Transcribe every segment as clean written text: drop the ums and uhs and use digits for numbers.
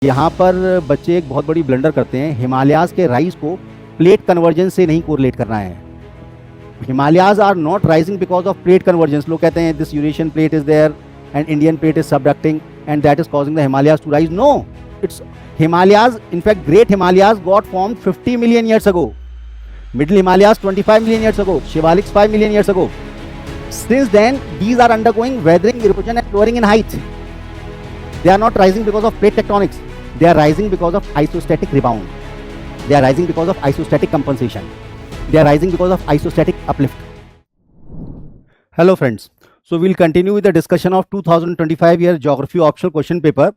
यहाँ पर बच्चे एक बहुत बड़ी ब्लंडर करते हैं। हिमालयाज के राइज को प्लेट कन्वर्जेंस से नहीं कोरिलेट करना है। Himalayas are not rising because of plate convergence. लोग कहते हैं this Eurasian plate is there and Indian plate is subducting and that is causing the Himalayas to rise. No, it's Himalayas, in fact, Great Himalayas got formed 50 million years ago. Middle Himalayas 25 million years ago. Shivaliks 5 million years ago. Since then, these are undergoing weathering, erosion, and lowering in height. They are not rising because of plate tectonics. They are rising because of isostatic rebound. They are rising because of isostatic compensation. They are rising because of isostatic uplift. Hello, friends. So we'll continue with the discussion of 2025 year geography optional question paper.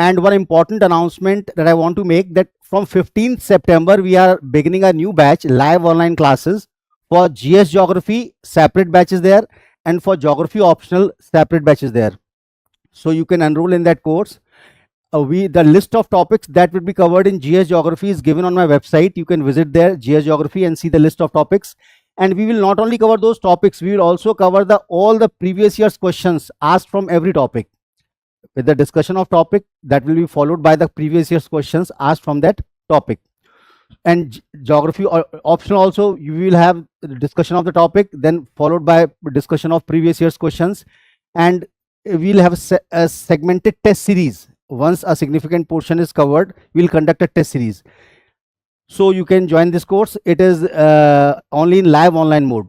And one important announcement that I want to make, that from 15th September, we are beginning a new batch, live online classes for GS Geography, separate batches there, and for Geography Optional, separate batches there. So you can enroll in that course. The list of topics that will be covered in GS Geography is given on my website. You can visit there, GS Geography, and see the list of topics. And we will not only cover those topics, we will also cover all the previous year's questions asked from every topic. With the discussion of topic that will be followed by the previous year's questions asked from that topic. And geography optional also, you will have the discussion of the topic, then followed by discussion of previous year's questions, and we'll have a segmented test series. Once a significant portion is covered, we'll conduct a test series. So you can join this course. It is only in live online mode.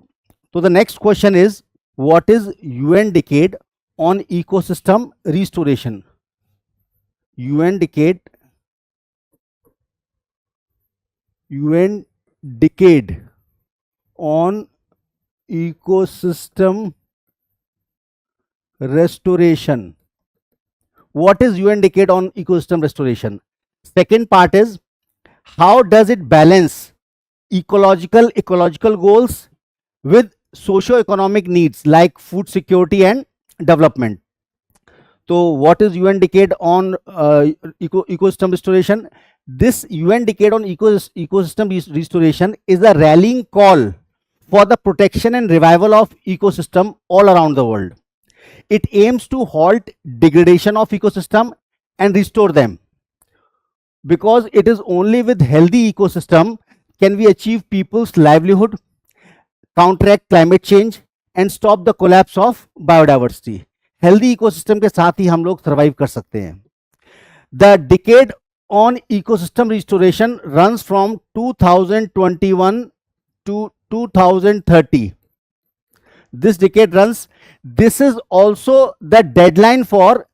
So the next question is, what is UN decade on ecosystem restoration? UN decade on ecosystem restoration. What is UN decade on ecosystem restoration? Second part is, how does it balance ecological goals with socio-economic needs like food security and development? So what is UN decade on ecosystem restoration? This UN decade on ecosystem restoration is a rallying call for the protection and revival of ecosystem all around the world. It aims to halt degradation of ecosystem and restore them, because it is only with healthy ecosystem can we achieve people's livelihood, counteract climate change, and stop the collapse of biodiversity. Healthy ecosystem के साथ ही हम लोग survive कर सकते हैं. The decade on ecosystem restoration runs from 2021 to 2030. This decade runs. This is also the deadline for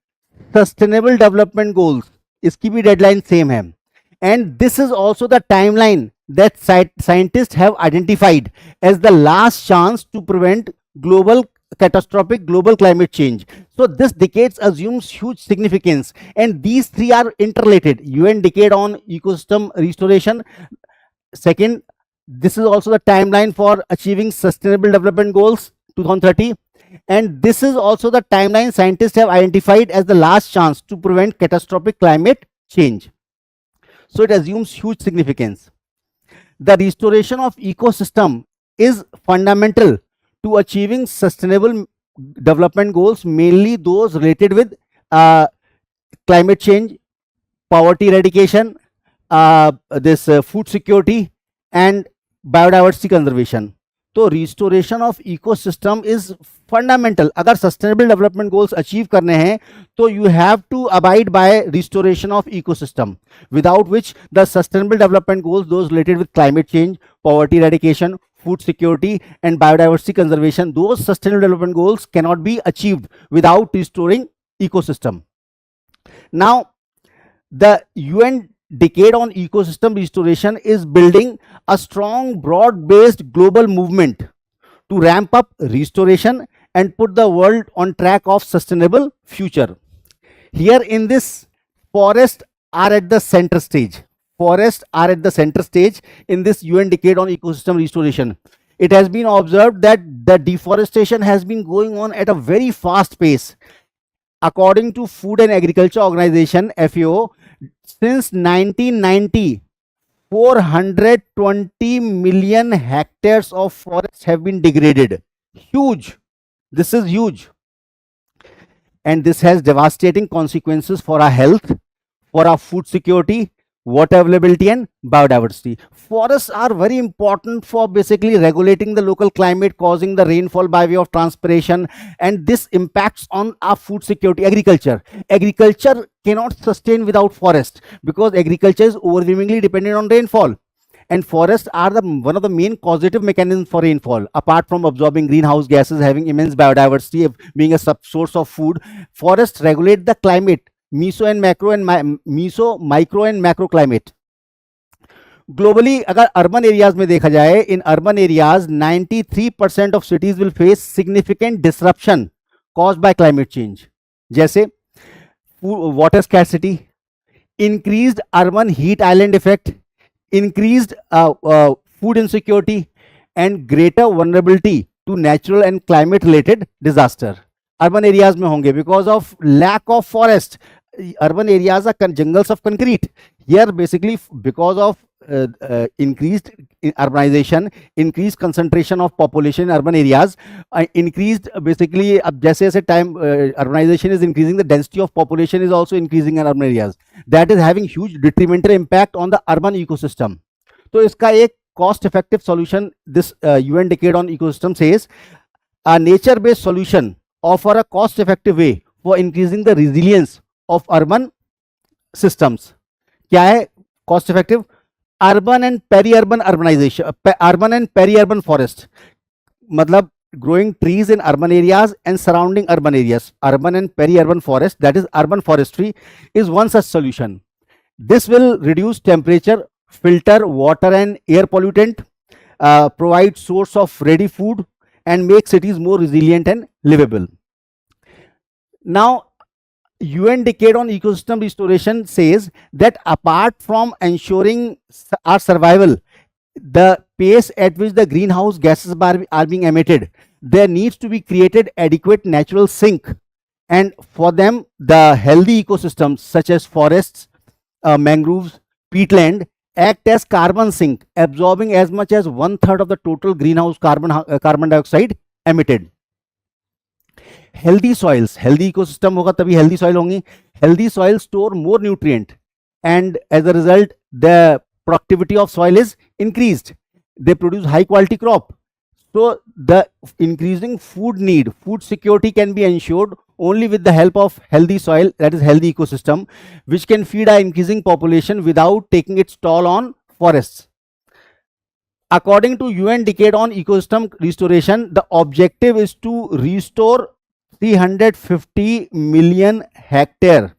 sustainable development goals. इसकी भी deadline same है. And this is also the timeline that scientists have identified as the last chance to prevent catastrophic global climate change. So this decade assumes huge significance, and these three are interrelated. UN decade on ecosystem restoration. Second, this is also the timeline for achieving sustainable development goals 2030, and this is also the timeline scientists have identified as the last chance to prevent catastrophic climate change. So it assumes huge significance. The restoration of ecosystem is fundamental to achieving sustainable development goals, mainly those related with climate change, poverty eradication, food security, and biodiversity conservation. तो restoration of ecosystem is fundamental. अगर sustainable development goals achieve करने हैं तो you have to abide by restoration of ecosystem, without which the sustainable development goals, those related with climate change, poverty eradication, food security, and biodiversity conservation, those sustainable development goals cannot be achieved without restoring ecosystem. Now, the UN decade on ecosystem restoration is building a strong, broad-based global movement to ramp up restoration and put the world on track of sustainable future. Here in this, forests are at the center stage. Forests are at the center stage in this UN decade on ecosystem restoration. It has been observed that the deforestation has been going on at a very fast pace. According to Food and Agriculture Organization, FAO, since 1990, 420 million hectares of forests have been degraded. Huge. This is huge. And this has devastating consequences for our health, for our food security, water availability, and biodiversity. Forests are very important for basically regulating the local climate, causing the rainfall by way of transpiration, and this impacts on our food security. Agriculture cannot sustain without forest, because agriculture is overwhelmingly dependent on rainfall, and forests are the one of the main causative mechanisms for rainfall. Apart from absorbing greenhouse gases, having immense biodiversity, being a sub source of food, forests regulate the climate, meso, micro and macro climate. Globally, अगर urban areas में देखा जाए, in urban areas 93% of cities will face significant disruption caused by climate change, जैसे water scarcity, increased urban heat island effect, increased food insecurity, and greater vulnerability to natural and climate related disaster. Urban areas में होंगे because of lack of forest. Urban areas are jungles of concrete. Here basically because of increased urbanization, increased concentration of population in urban areas, increased basically अब जैसे जैसे time urbanization is increasing, the density of population is also increasing in urban areas. That is having huge detrimental impact on the urban ecosystem. तो इसका एक cost effective solution, this UN Decade on Ecosystem says, a nature based solution offer a cost effective way for increasing the resilience of urban systems. क्या है cost effective? Urban and peri-urban urbanization, urban and peri-urban forest, मतलब growing trees in urban areas and surrounding urban areas. Urban and peri-urban forest, that is urban forestry, is one such solution. This will reduce temperature, filter water and air pollutant, provide source of ready food, and make cities more resilient and livable. Now, UN Decade on Ecosystem Restoration says that apart from ensuring our survival, the pace at which the greenhouse gases are being emitted, there needs to be created adequate natural sink, and for them the healthy ecosystems such as forests, mangroves, peatland act as carbon sink, absorbing as much as 1/3 of the total greenhouse carbon dioxide emitted. Healthy soils, healthy ecosystem होगा तभी healthy soil होंगी. Healthy soil store more nutrient, and as a result the productivity of soil is increased. They produce high quality crop. So the increasing food need, food security can be ensured only with the help of healthy soil, that is healthy ecosystem, which can feed our increasing population without taking its toll on forests. According to UN Decade on Ecosystem Restoration, the objective is to restore 350 million hectare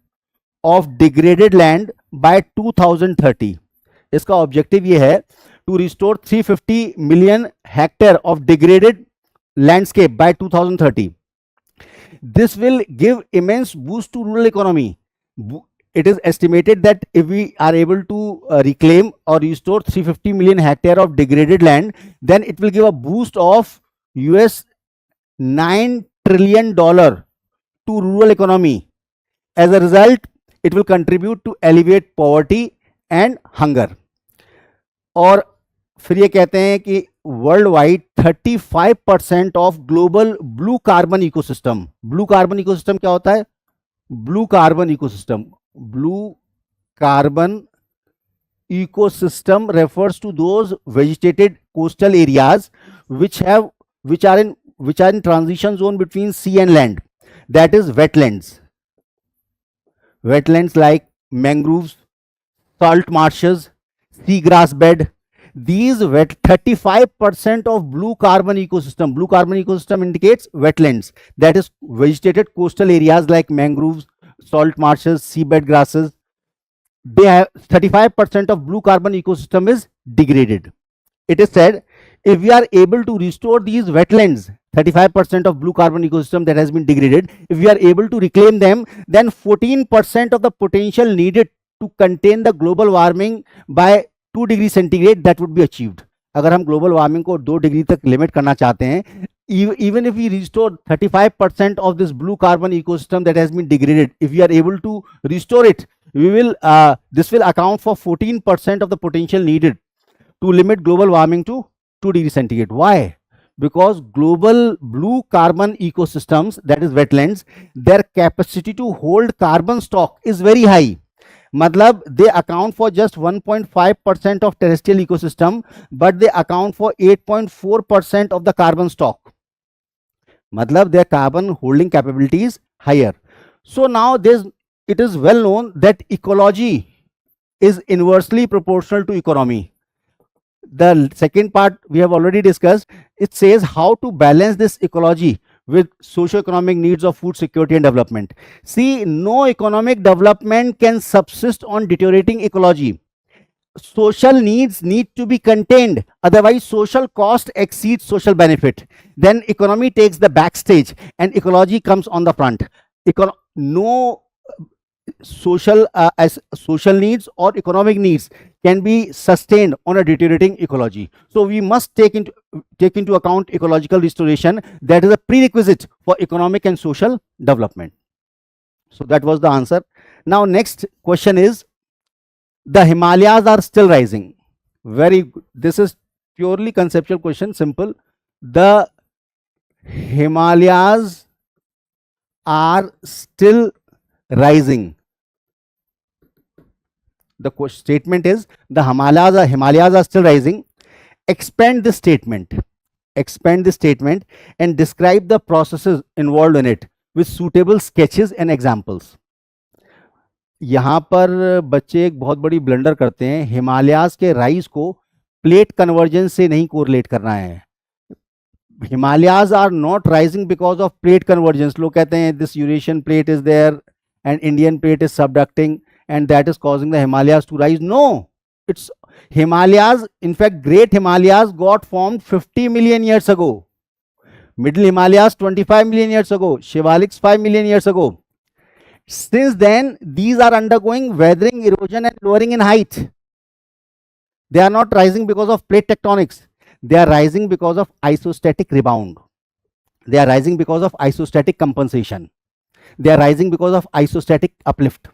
of degraded land by 2030. इसका objective ये है to restore 350 million hectare of degraded landscape by 2030. This will give immense boost to rural economy. It is estimated that if we are able to reclaim or restore 350 million hectare of degraded land, then it will give a boost of US $9 trillion to rural economy. As a result, it will contribute to alleviate poverty and hunger. और फिर ये कहते हैं कि world wide 35% of global blue carbon ecosystem. Blue carbon ecosystem क्या होता है? Blue carbon ecosystem, blue carbon ecosystem refers to those vegetated coastal areas which are in transition zone between sea and land, that is wetlands like mangroves, salt marshes, seagrass bed. These 35% of blue carbon ecosystem indicates wetlands, that is vegetated coastal areas like mangroves, salt marshes, seabed grasses. They have 35% of blue carbon ecosystem is degraded. It is said if we are able to restore these wetlands, 35% of blue carbon ecosystem that has been degraded, if we are able to reclaim them, then 14% of the potential needed to contain the global warming by 2 degree centigrade that would be achieved. अगर हम global warming को 2 degree तक limit करना चाहते हैं, even if we restore 35% of this blue carbon ecosystem that has been degraded, if we are able to restore it, this will account for 14% of the potential needed to limit global warming to 2 degree centigrade. Why? Because global blue carbon ecosystems, that is wetlands, their capacity to hold carbon stock is very high. मतलब they account for just 1.5% of terrestrial ecosystem, but they account for 8.4% of the carbon stock. मतलब their carbon holding capability is higher. So now it is well known that ecology is inversely proportional to economy. The second part we have already discussed. It says how to balance this ecology with socio-economic needs of food security and development. See, no economic development can subsist on deteriorating ecology. Social needs need to be contained, otherwise social cost exceeds social benefit. Then economy takes the backstage and ecology comes on the front. No social needs or economic needs can be sustained on a deteriorating ecology. So we must take into account ecological restoration. That is a prerequisite for economic and social development. So that was the answer. Now next question is, the Himalayas are still rising. Very good. This is purely conceptual question, simple. The Himalayas are still rising. The statement is the Himalayas are still rising. Expand this statement and describe the processes involved in it with suitable sketches and examples. यहाँ पर बच्चे एक बहुत बड़ी blunder करते हैं. हिमालयाज के rise को प्लेट कन्वर्जन से नहीं कोरिलेट करना है. Himalayas are not rising because of plate convergence. लोग कहते हैं this Eurasian plate is there and Indian plate is subducting and that is causing the Himalayas to rise. No, it's Himalayas. In fact, Great Himalayas got formed 50 million years ago. Middle Himalayas 25 million years ago. Shivaliks 5 million years ago. Since then, these are undergoing weathering, erosion and lowering in height. They are not rising because of plate tectonics. They are rising because of isostatic rebound. They are rising because of isostatic compensation. They are rising because of isostatic uplift.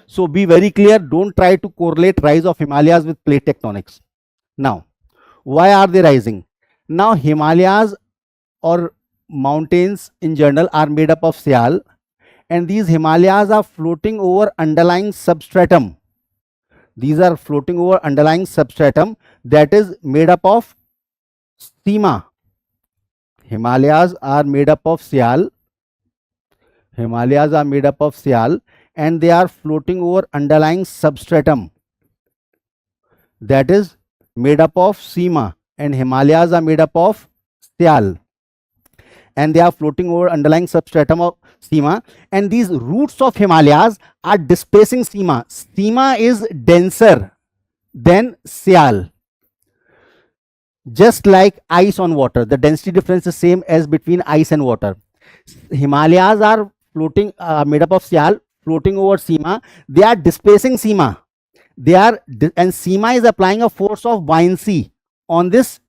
So be very clear, don't try to correlate rise of Himalayas with plate tectonics. Now, why are they rising? Now, Himalayas or mountains in general are made up of Sial, and these Himalayas are floating over underlying substratum. These are floating over underlying substratum that is made up of Sima. Himalayas are made up of Sial. Himalayas are made up of Sial and they are floating over underlying substratum that is made up of Sima, and Himalayas are made up of Sial and they are floating over underlying substratum of Sima, and these roots of Himalayas are displacing Sima. Sima is denser than Sial. Just like ice on water, the density difference is same as between ice and water. Himalayas are floating, made up of Sial, floating over Sima. They are displacing Sima. And Sima is applying a force of buoyancy on this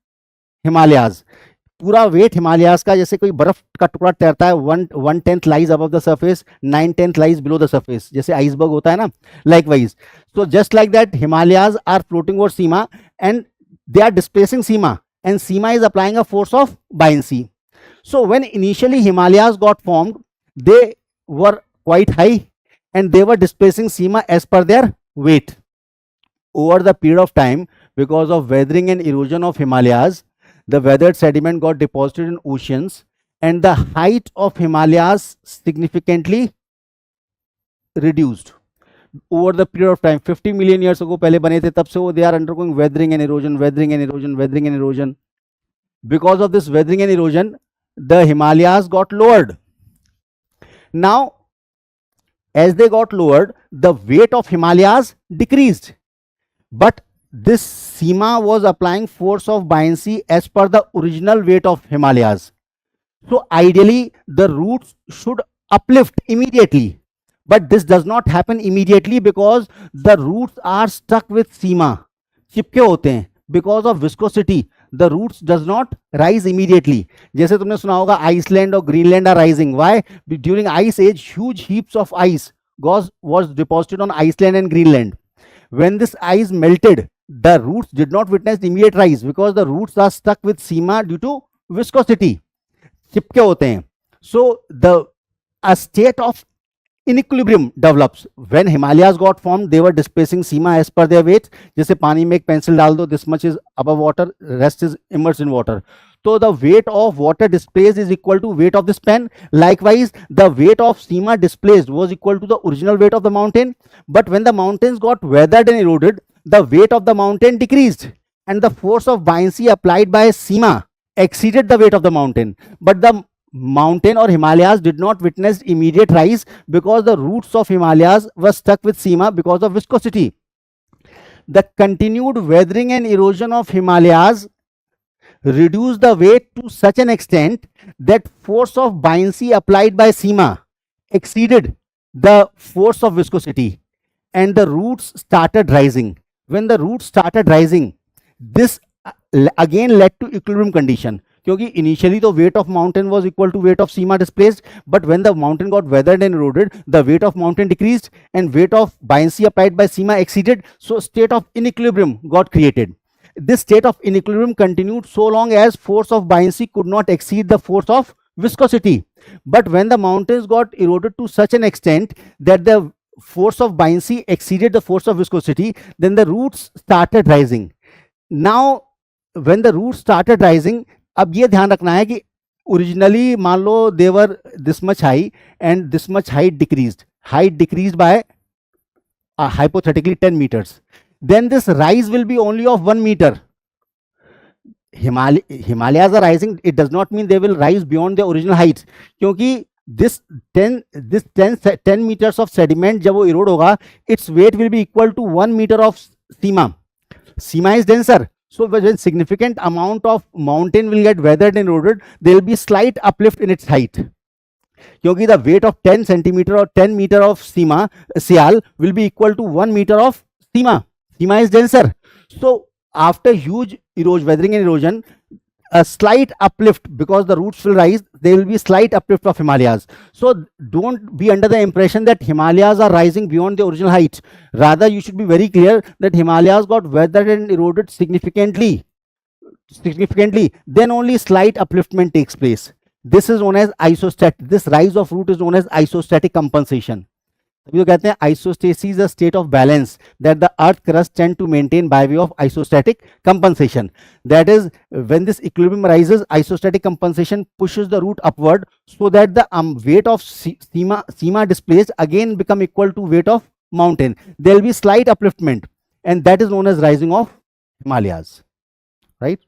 Himalayas. पूरा weight Himalayas का जैसे कोई बर्फ का टुकड़ा तैरता है, 1/10 lies above the surface, 9/10 lies below the surface, जैसे आइसबर्ग होता है ना, likewise. So just like that Himalayas are floating over sima and they are displacing Sima, and Sima is applying a force of buoyancy. So when initially Himalayas got formed, they were quite high and they were displacing Sima as per their weight. Over the period of time, because of weathering and erosion of Himalayas, the weathered sediment got deposited in oceans and the height of Himalayas significantly reduced. Over the period of time, 50 million years ago पहले बने थे, तब से वो they are undergoing weathering and erosion, weathering and erosion, weathering and erosion. Because of this weathering and erosion, the Himalayas got lowered. Now, as they got lowered, the weight of Himalayas decreased, but this Sima was applying force of buoyancy as per the original weight of Himalayas. So ideally, the roots should uplift immediately. But this does not happen immediately because the roots are stuck with Sima. चिपके होते हैं. Because of viscosity, the roots does not rise immediately. जैसे तुमने सुना होगा Iceland और Greenland are rising. Why? During ice age, huge heaps of ice was deposited on Iceland and Greenland. When this ice melted, the roots did not witness immediate rise because the roots are stuck with Sima due to viscosity. चिपके होते हैं. So a state of in equilibrium develops. When Himalayas got formed, they were displacing Sima as per their weight. जैसे पानी में एक pencil डाल दो, this much is above water, rest is immersed in water. So the weight of water displaced is equal to weight of this pen. Likewise, the weight of Sima displaced was equal to the original weight of the mountain. But when the mountains got weathered and eroded, the weight of the mountain decreased, and the force of buoyancy applied by Sima exceeded the weight of the mountain. But the mountain or Himalayas did not witness immediate rise because the roots of Himalayas were stuck with Sima because of viscosity. The continued weathering and erosion of Himalayas reduced the weight to such an extent that force of buoyancy applied by Sima exceeded the force of viscosity, and the roots started rising. When the roots started rising, this again led to equilibrium condition. क्योंकि initially the weight of mountain was equal to weight of Sima displaced, but when the mountain got weathered and eroded, the weight of mountain decreased and weight of buoyancy applied by Sima exceeded, so state of inequilibrium got created. This state of inequilibrium continued so long as force of buoyancy could not exceed the force of viscosity. But when the mountains got eroded to such an extent that the force of buoyancy exceeded the force of viscosity, then the roots started rising. Now when the roots started rising, अब ये ध्यान रखना है कि originally मान लो they were this much high and this much height decreased by hypothetically 10 meters, then this rise will be only of 1 meter. Himalayas are rising, it does not mean they will rise beyond their original heights, क्योंकि this 10 meters of sediment जब वो erode होगा, its weight will be equal to 1 meter of Sima. Sima is denser, so when significant amount of mountain will get weathered and eroded, there will be slight uplift in its height. क्योंकि the weight of 10 centimeter or 10 meter of Sima Sial will be equal to 1 meter of Sima. Sima is denser. So after huge weathering and erosion, a slight uplift, because the roots will rise, there will be slight uplift of Himalayas. So don't be under the impression that Himalayas are rising beyond the original height. Rather, you should be very clear that Himalayas got weathered and eroded significantly. Then only slight upliftment takes place. This is known as isostatic. This rise of root is known as isostatic compensation. तभी तो कहते हैं isostasis is a state of balance that the earth crust tend to maintain by way of isostatic compensation. That is, when this equilibrium rises, isostatic compensation pushes the root upward so that the weight of Sima displaced again become equal to weight of mountain. There will be slight upliftment, and that is known as rising of Himalayas, right?